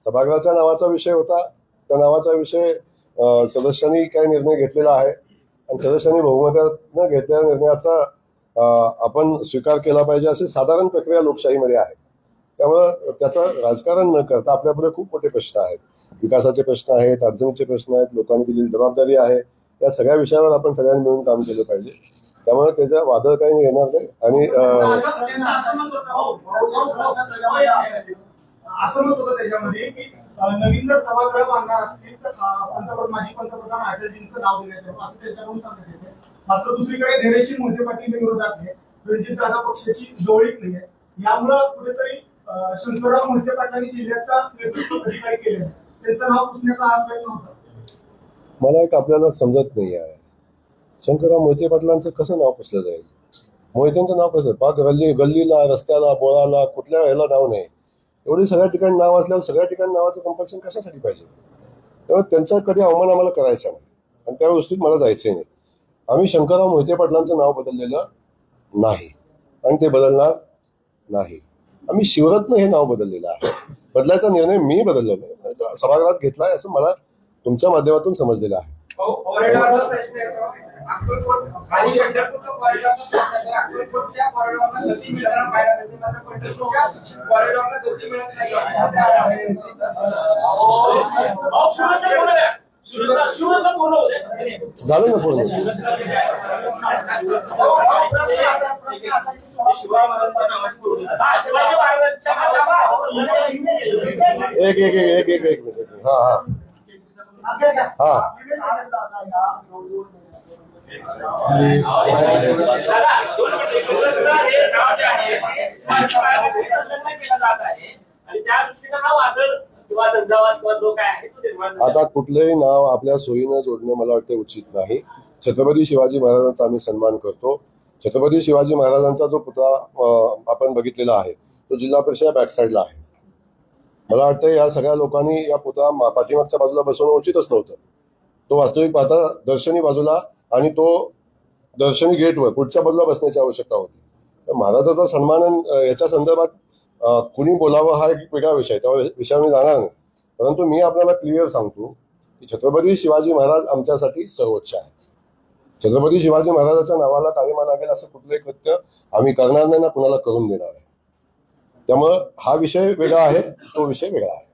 सभागृहाच्या नावाचा विषय होता. त्या नावाचा विषय सदस्यांनी काय निर्णय घेतलेला आहे आणि सदस्यांनी बहुमताने घेतलेल्या निर्णयाचा आपण स्वीकार केला पाहिजे अशी साधारण प्रक्रिया लोकशाहीमध्ये आहे. त्यामुळे त्याचं राजकारण न करता आपल्यापुढे खूप मोठे प्रश्न आहेत. विकासाचे प्रश्न आहेत, अडचणीचे प्रश्न आहेत, लोकांनी दिलेली जबाबदारी आहे. या सगळ्या विषयावर आपण सगळ्यांनी मिळून काम केलं पाहिजे. त्यामुळे त्याच्या वादळ काही येणार नाही. आणि असं मत होतं त्याच्यामध्ये की नवीन जर सभागृह बांधणार असतील तर माजी पंतप्रधान अटलजींचं नाव देण्यात यावं असं त्याच्याकडून सांगण्यात येते. मात्र दुसरीकडे धैर्यशील मोहिते पाटील विरोधात आहे. रणजितदादा पक्षाची जवळीक नाही आहे. यामुळं कुठेतरी शंकरराव मोहिते पाटलांनी जिल्ह्याचा नेतृत्व अधिकारी केले, त्यांचं नाव पुसण्याचा हा प्रयत्न होता. मला एक आपल्याला समजत नाही आहे, शंकरराव मोहिते पाटलांचं कसं नाव पुसलं जाईल? मोहित्यांचं नाव कसं? पाक गल्लीला, रस्त्याला, बोळाला, कुठल्या ह्याला नाव नाही. एवढी सगळ्या ठिकाणी नाव असल्यावर सगळ्या ठिकाणी नावाचं कंपल्शन कशासाठी पाहिजे? त्यामुळे त्यांचा कधी अवमान आम्हाला करायचा नाही आणि त्या गोष्टीत मला जायचंही नाही. आम्ही शंकरराव मोहिते पाटलांचं नाव बदललेलं नाही आणि ते बदलणार नाही. आम्ही शिवरत्न हे नाव बदललेलं आहे. बदलायचा निर्णय मी बदललेला आहे, सभागृहात घेतलाय असं मला तुमच्या माध्यमातून समजलेलं आहे. झालं ना पूर्ण? एक मिनिट. हा आता कुठलंही नाव आपल्या सोयीनं जोडणं मला वाटतं उचित नाही. छत्रपती शिवाजी महाराजांचा आम्ही सन्मान करतो. छत्रपती शिवाजी महाराजांचा जो पुतळा आपण बघितलेला आहे तो जिल्हा परिषद बॅकसाईडला आहे. मला वाटतं या सगळ्या लोकांनी या पुतळा पाठीमागच्या बाजूला बसवणं उचितच नव्हतं. तो वास्तविक पाहता दर्शनी बाजूला आणि तो दर्शनी गेटवर पुढच्या बाजूला बसण्याची आवश्यकता होती. तर महाराजाचा सन्मान याच्या संदर्भात कुणी बोलावं हा एक वेगळा विषय, त्या विषयावर मी जाणार नाही. परंतु मी आपल्याला क्लिअर सांगतो की छत्रपती शिवाजी महाराज आमच्यासाठी सर्वोच्च आहेत. छत्रपती शिवाजी महाराजांच्या नावाला काळीमा लागेल असं कुठलंही कृत्य आम्ही करणार नाही ना कुणाला करून देणार आहे. त्यामुळं हा विषय वेगळा आहे, तो विषय वेगळा आहे.